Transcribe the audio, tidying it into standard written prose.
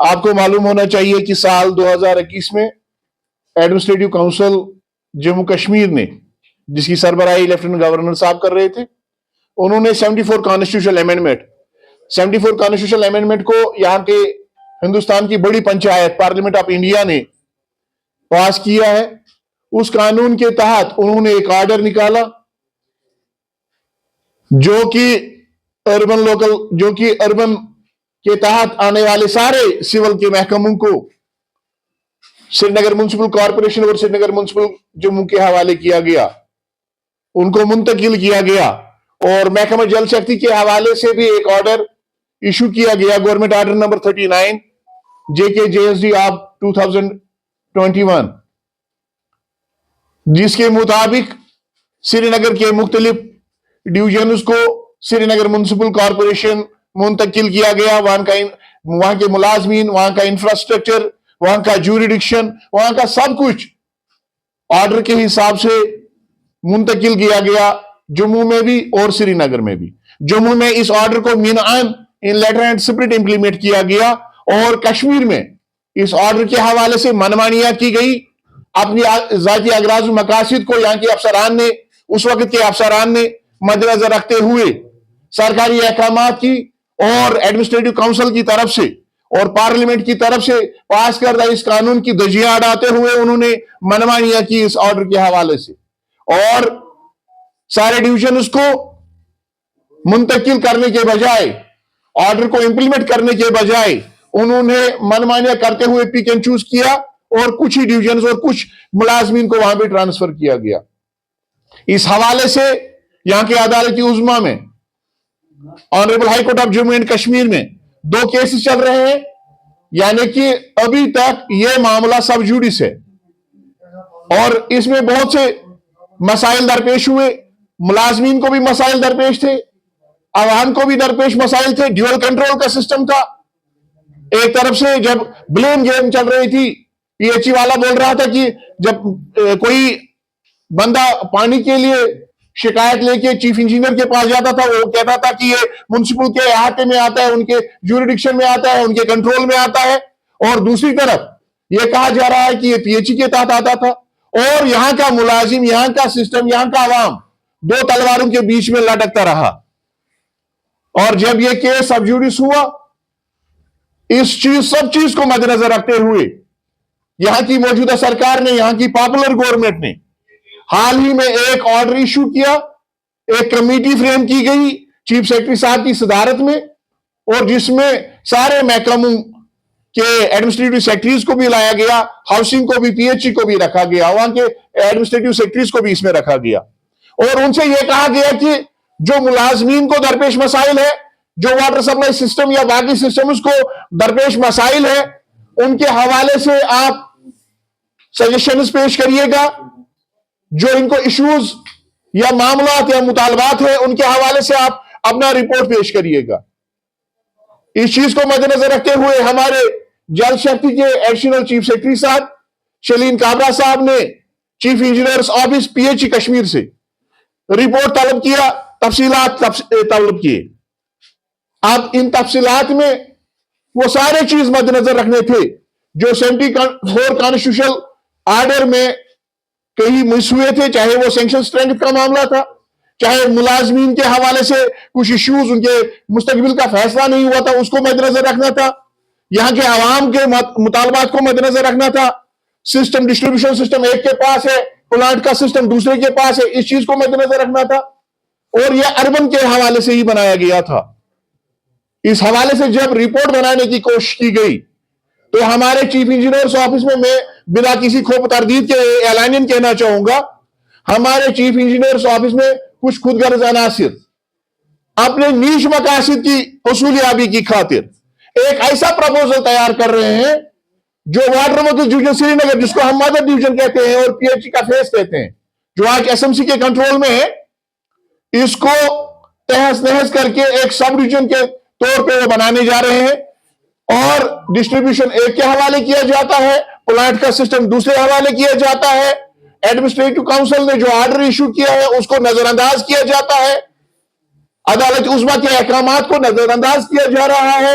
آپ کو معلوم ہونا چاہیے کہ سال 2021 میں ایڈمنسٹریٹو کونسل جموں کشمیر نے، جس کی سربراہی لیفٹیننٹ گورنر صاحب کر رہے تھے، انہوں نے 74 کانسٹیٹیوشنل امینڈمنٹ کو یہاں کے ہندوستان کی بڑی پنچایت پارلیمنٹ آف انڈیا نے پاس کیا ہے۔ اس قانون کے تحت انہوں نے ایک آرڈر نکالا جو کہ اربن کے تحت آنے والے سارے سول کے محکموں کو سری نگر میونسپل کارپوریشن اور سری نگر میونسپل جموں کے حوالے کیا گیا، ان کو منتقل کیا گیا، اور محکمہ جل شکتی کے حوالے سے بھی ایک آرڈر ایشو کیا گیا، government order number 39 JKJSD of 2021، جس کے مطابق سری نگر کے مختلف ڈویژنز کو سری نگر میونسپل کارپوریشن منتقل کیا گیا۔ وہاں کے ملازمین، وہاں کا انفراسٹرکچر، وہاں کا جوریڈکشن، وہاں کا سب کچھ آرڈر کے حساب سے منتقل کیا گیا، جموں میں بھی اور سری نگر میں بھی۔ جموں میں اس آرڈر کو ان لیٹر اینڈ اسپرٹ امپلیمنٹ کیا گیا، اور کشمیر میں اس آرڈر کے حوالے سے منمانیاں کی گئی۔ اپنی ذاتی اغراض و مقاصد کو یہاں کے افسران نے، اس وقت کے افسران نے مد نظر رکھتے ہوئے سرکاری احکامات کی اور ایڈمنسٹریٹو کونسل کی طرف سے اور پارلیمنٹ کی طرف سے پاس کردہ اس قانون کی دھجیاں اڑاتے ہوئے انہوں نے منمانیاں کی اس آرڈر کے حوالے سے، اور سارے ڈویژنز کو منتقل کرنے کے بجائے، آرڈر کو امپلیمنٹ کرنے کے بجائے، انہوں نے منمانیاں کرتے ہوئے پک اینڈ چوز کیا، اور کچھ ہی ڈویژنز اور کچھ ملازمین کو وہاں پہ ٹرانسفر کیا گیا۔ اس حوالے سے یہاں کے عدالت عظمیٰ میں، honourable high court of Jammu and Kashmir میں 2 کیسز چل رہے ہیں، یعنی کہ ابھی تک یہ معاملہ سب جوڈیس ہے، اور اس میں بہت سے مسائل درپیش ہوئے، ملازمین کو بھی مسائل درپیش تھے، عوام کو بھی درپیش مسائل تھے، ڈیول کنٹرول کا سسٹم تھا۔ ایک طرف سے جب بلیم گیم چل رہی تھی، PHE والا بول رہا تھا کہ جب کوئی بندہ پانی کے لیے شکایت لے کے چیف انجینئر کے پاس جاتا تھا، وہ کہتا تھا کہ یہ میونسپل کے احاطے میں آتا ہے، ان کے جوریڈکشن میں آتا ہے، ان کے کنٹرول میں آتا ہے، اور دوسری طرف یہ کہا جا رہا ہے کہ یہ PHE کے تحت آتا تھا، اور یہاں کا ملازم، یہاں کا سسٹم، یہاں کا عوام 2 تلواروں کے بیچ میں لٹکتا رہا۔ اور جب یہ کیس سب جوڈیس ہوا، سب چیز کو مد نظر رکھتے ہوئے یہاں کی موجودہ سرکار نے، یہاں کی پاپولر گورنمنٹ نے حال ہی میں ایک آرڈر ایشو کیا، ایک کمیٹی فریم کی گئی چیف سیکرٹری صاحب کی صدارت میں، اور جس میں سارے محکموں کے ایڈمنسٹریٹو سیکرٹریز کو بھی لایا گیا، ہاؤسنگ کو بھی، PHE کو بھی رکھا گیا، وہاں کے ایڈمنسٹریٹو سیکرٹریز کو بھی اس میں رکھا گیا، اور ان سے یہ کہا گیا کہ جو ملازمین کو درپیش مسائل ہے، جو واٹر سپلائی سسٹم یا باقی سسٹمز کو درپیش مسائل ہے، ان کے حوالے سے آپ سجیشنز پیش کریے گا، جو ان کو ایشوز یا معاملات یا مطالبات ہیں ان کے حوالے سے آپ اپنا رپورٹ پیش کریے گا۔ اس چیز کو مد نظر رکھتے ہوئے ہمارے جل شکتی کے ایڈیشنل چیف سیکرٹری صاحب شلین کابرا صاحب نے chief engineers office PHE Kashmir سے رپورٹ طلب کیا، تفصیلات طلب کیے۔ اب ان تفصیلات میں وہ سارے چیز مد نظر رکھنے تھے جو 74 کانسٹیٹیوشنل آرڈر میں کئی مس ہوئے تھے، چاہے وہ سینکشن اسٹرینتھ کا معاملہ تھا، چاہے ملازمین کے حوالے سے کچھ ایشوز، ان کے مستقبل کا فیصلہ نہیں ہوا تھا، اس کو مد نظر رکھنا تھا، یہاں کے عوام کے مطالبات کو مد نظر رکھنا تھا، سسٹم ڈسٹریبیوشن سسٹم ایک کے پاس ہے، پلانٹ کا سسٹم دوسرے کے پاس ہے، اس چیز کو مد نظر رکھنا تھا، اور یہ اربن کے حوالے سے ہی بنایا گیا تھا۔ اس حوالے سے جب رپورٹ بنانے کی کوشش کی گئی تو ہمارے چیف انجینئرز آفس میں بنا کسی خوف تردید کے اعلانین کہنا چاہوں گا، ہمارے چیف انجینئرز آفس میں کچھ خود غرض عناصر اپنے نیش مقاصد کی حصولیابی کی خاطر ایک ایسا پروپوزل تیار کر رہے ہیں جو واٹر ورکس ڈویژن سری نگر، جس کو ہم مدر ڈویژن کہتے ہیں اور PHE کا فیس کہتے ہیں، جو آج SMC کے کنٹرول میں ہے، اس کو تہس نہس کر کے ایک سب ڈویژن کے طور پہ وہ بنانے جا رہے ہیں، اور ڈسٹریبیوشن ایک کے حوالے کیا جاتا ہے، پلانٹ کا سسٹم دوسرے حوالے کیا جاتا ہے، ایڈمنسٹریٹو کونسل نے جو آرڈر ایشو کیا ہے اس کو نظر انداز کیا جاتا ہے، عدالت عظمیٰ کے احکامات کو نظر انداز کیا جا رہا ہے،